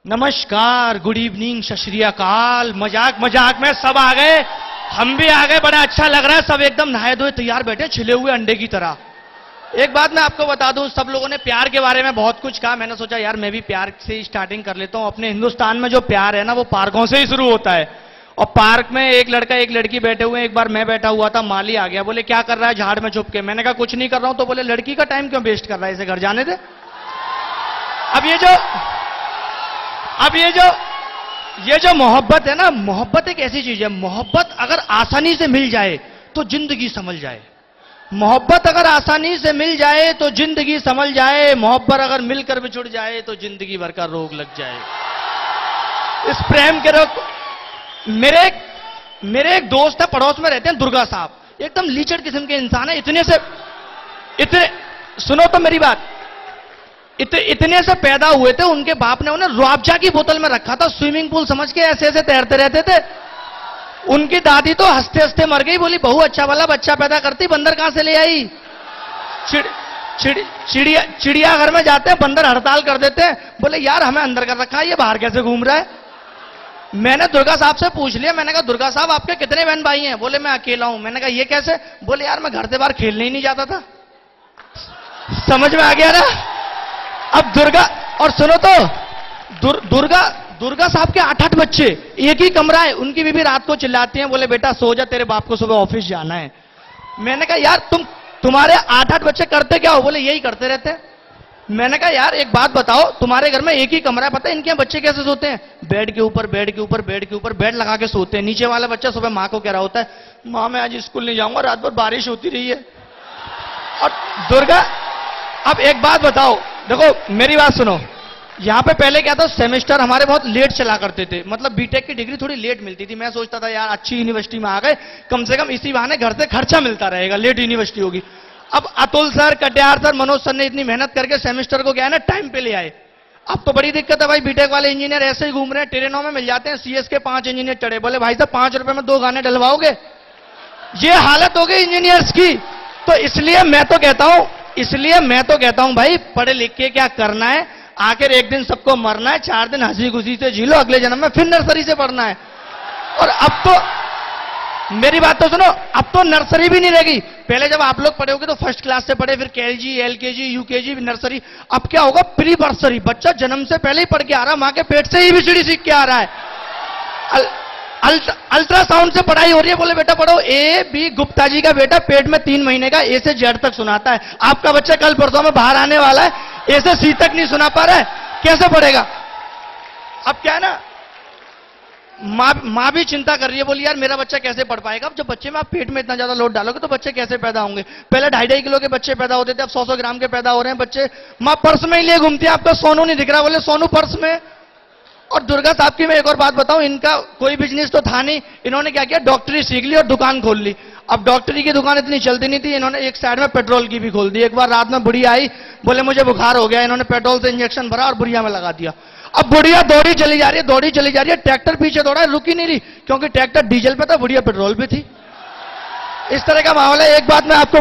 नमस्कार, good evening, सत श्री अकाल। मजाक मजाक में सब आ गए, हम भी आ गए। बड़ा अच्छा लग रहा है, सब एकदम नहाए धोए तैयार बैठे छिले हुए अंडे की तरह। एक बात मैं आपको बता दूं, सब लोगों ने प्यार के बारे में बहुत कुछ कहा। मैंने सोचा यार मैं भी प्यार से ही स्टार्टिंग कर लेता हूं। अपने हिंदुस्तान में जो प्यार है ना, वो पार्कों से ही शुरू होता है। और पार्क में एक लड़का एक लड़की बैठे हुए हैं। एक बार मैं बैठा हुआ था, माली आ गया, बोले क्या कर रहा है झाड़ में छुप के। मैंने कहा कुछ नहीं कर रहा हूं। तो बोले लड़की का टाइम क्यों वेस्ट कर रहा है, इसे घर जाने दे। अब ये जो मोहब्बत है ना, मोहब्बत एक ऐसी चीज है, मोहब्बत अगर आसानी से मिल जाए तो जिंदगी संभल जाए। मोहब्बत अगर आसानी से मिल जाए तो जिंदगी संभल जाए। मोहब्बत अगर मिलकर बिछुड़ जाए तो जिंदगी भर का रोग लग जाए। इस प्रेम के रोग। मेरे एक दोस्त है, पड़ोस में रहते हैं, दुर्गा साहब। एकदम लीचड़ किस्म के इंसान है। इतने सुनो तो मेरी बात, इतने से पैदा हुए थे, उनके बाप ने उन्हें रुआबजा की बोतल में रखा था, स्विमिंग पूल समझ के ऐसे ऐसे तैरते रहते थे। उनकी दादी तो हंसते हंसते मर गई, बोली बहू अच्छा वाला बच्चा पैदा करती, बंदर कहां से ले आई। चिड़ियाघर में जाते हैं, बंदर हड़ताल कर देते हैं, बोले यार हमें अंदर कर रखा है, ये बाहर कैसे घूम रहा है। मैंने दुर्गा साहब से पूछ लिया, मैंने कहा दुर्गा साहब आपके कितने बहन भाई हैं। बोले मैं अकेला हूं। मैंने कहा ये कैसे। बोले यार मैं घर से बाहर खेलने ही नहीं जाता था। समझ में आ गया ना। अब दुर्गा, और सुनो तो दुर्गा साहब के 8-8 बच्चे, एक ही कमरा है। उनकी बीवी रात को चिल्लाती हैं, बोले बेटा सो जा, तेरे बाप को सुबह ऑफिस जाना है। मैंने कहा यार तुम्हारे 8-8 बच्चे करते क्या हो। बोले यही करते रहते हैं। मैंने कहा यार एक बात बताओ, तुम्हारे घर में एक ही कमरा है, पता है इनके बच्चे कैसे सोते हैं। बेड के ऊपर बेड लगा के सोते हैं। नीचे वाला बच्चा सुबह मां को कह रहा होता है, मां मैं आज स्कूल नहीं जाऊंगा, रात भर बारिश होती रही है। और दुर्गा, अब एक बात बताओ, देखो मेरी बात सुनो। यहां पे पहले क्या था, सेमेस्टर हमारे बहुत लेट चला करते थे, मतलब बीटेक की डिग्री थोड़ी लेट मिलती थी। मैं सोचता था यार अच्छी यूनिवर्सिटी में आ गए, कम से कम इसी बहाने घर से खर्चा मिलता रहेगा, लेट यूनिवर्सिटी होगी। अब Atul sir, Katiyar sir, Manoj sir ने इतनी मेहनत करके सेमेस्टर को क्या है ना टाइम पे ले आए। अब तो बड़ी दिक्कत है भाई, बीटेक वाले इंजीनियर ऐसे ही घूम रहे हैं, ट्रेनों में मिल जाते हैं। सीएस के 5 इंजीनियर चढ़े, बोले भाई साहब 5 रुपए में 2 गाने डलवाओगे। ये हालत हो गई इंजीनियर्स की। तो इसलिए मैं तो कहता हूं भाई, पढ़े लिख के क्या करना है, आखिर एक दिन सबको मरना है। 4 दिन हंसी खुशी से झीलो, अगले जन्म में फिर नर्सरी से पढ़ना है। और अब तो मेरी बात तो सुनो, अब तो नर्सरी भी नहीं रहेगी। पहले जब आप लोग पढ़े होगे तो फर्स्ट क्लास से पढ़े, फिर केजी, एलकेजी, यूकेजी, नर्सरी। अब क्या होगा, प्री बर्सरी। बच्चा जन्म से पहले ही पढ़ के आ रहा है, मां के पेट से ही एबीसीडी सीख के आ रहा है। अल्ट्रासाउंड से पढ़ाई हो रही है, बोले बेटा पढ़ो। ए बी, गुप्ता जी का बेटा पेट में 3 महीने का, ए से जेड तक सुनाता है। आपका बच्चा कल परसों में बाहर आने वाला है, ए से सी तक नहीं सुना पा रहा है, कैसे पढ़ेगा। अब क्या है ना, मां भी चिंता कर रही है, बोली यार मेरा बच्चा कैसे पढ़ पाएगा। अब जब बच्चे में आप पेट में इतना ज्यादा लोड डालोगे तो बच्चे कैसे पैदा होंगे। पहले 2.5 किलो के बच्चे पैदा होते थे, अब 100 ग्राम के पैदा हो रहे हैं बच्चे। मां पर्स में ही लिए घूमती है, आपका सोनू नहीं दिख रहा, बोले सोनू पर्स में। और दुर्गा साहब की मैं एक और बात बताऊं, इनका कोई बिजनेस तो था नहीं, इन्होंने क्या किया, डॉक्टरी सीख ली और दुकान खोल ली। अब डॉक्टरी की दुकान इतनी चलती नहीं थी, इन्होंने एक साइड में पेट्रोल की भी खोल दी। एक बार रात में बुढ़िया आई, बोले मुझे बुखार हो गया, इन्होंने पेट्रोल से इंजेक्शन भरा और बुढ़िया में लगा दिया। अब बुढ़िया दौड़ी चली जा रही है, ट्रैक्टर पीछे दौड़ा है, रुकी नहीं रही, क्योंकि ट्रैक्टर डीजल पे था, बुढ़िया पेट्रोल पे थी। इस तरह का माहौल है। एक बात मैं आपको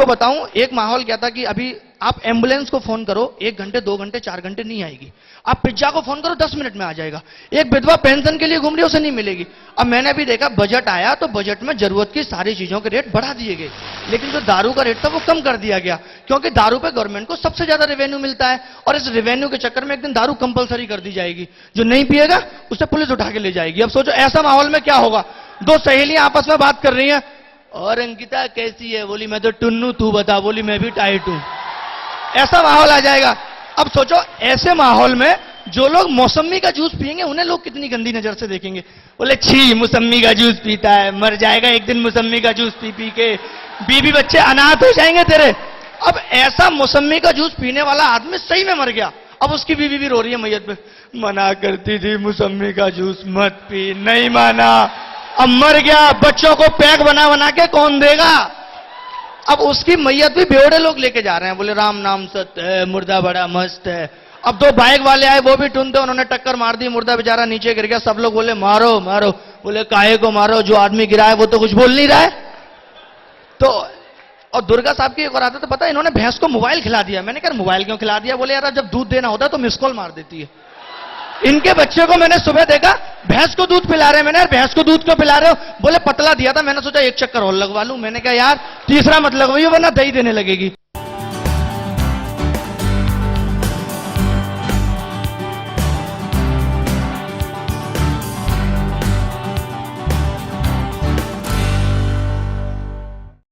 बताऊं, एक माहौल क्या था कि अभी आप एम्बुलेंस को फोन करो, 1 घंटे 2 घंटे 4 घंटे नहीं आएगी। आप पिज्जा को फोन करो 10 मिनट में आ जाएगा। एक विधवा पेंशन के लिए घूम रही है, उसे नहीं मिलेगी। अब मैंने भी देखा, बजट आया तो बजट में जरूरत की सारी चीजों के रेट बढ़ा दिए गए, लेकिन जो दारू का रेट था वो कम कर दिया गया, क्योंकि दारू पे गवर्नमेंट को सबसे ज्यादा रेवेन्यू मिलता है। और इस रेवेन्यू के चक्कर में एक दिन दारू कंपलसरी कर दी जाएगी, जो नहीं पिएगा उसे पुलिस उठा के ले जाएगी। अब सोचो ऐसा माहौल में क्या होगा। 2 सहेलियां आपस में बात कर रही हैं, और अंकिता कैसी है, बोली मैं तो टुन्नू, तू बता, बोली मैं भी टाइट हूं। ऐसा माहौल आ जाएगा। अब सोचो ऐसे माहौल में जो लोग मौसम्मी का जूस पिएंगे, उन्हें लोग कितनी गंदी नजर से देखेंगे। बोले छी मौसम्मी का जूस पीता है, मर जाएगा एक दिन मौसम्मी का जूस पी पी के, बीबी बच्चे अनाथ हो जाएंगे तेरे। अब ऐसा मौसम्मी का जूस पीने वाला आदमी सही में मर गया। अब उसकी बीबी भी रो रही है मैयत पे, मना करती थी मौसम्मी का जूस मत पी, नहीं माना, अब मर गया, बच्चों को पैक बना बना के कौन देगा। अब उसकी मैयत भी बेवड़े लोग लेके जा रहे हैं, बोले राम नाम सत्य है, मुर्दा बड़ा मस्त है। अब 2 बाइक वाले आए, वो भी टूनते, उन्होंने टक्कर मार दी, मुर्दा बेचारा नीचे गिर गया। सब लोग बोले मारो मारो, बोले काहे को मारो, जो आदमी गिरा है वो तो कुछ बोल नहीं रहा है। तो और दुर्गा साहब की एक और आदत है, पता है, इन्होंने भैंस को मोबाइल खिला दिया। मैंने कहा मोबाइल क्यों खिला दिया? बोले यार जब दूध देना होता है तो मिस कॉल मार देती है। इनके बच्चे को मैंने सुबह देखा भैंस को दूध पिला रहे हैं। मैंने यार भैंस को दूध क्यों पिला रहे हो? बोले पतला दिया था, मैंने सोचा एक चक्कर और लगवा लूं। मैंने कहा यार तीसरा मत लगवाइए वरना दही देने लगेगी।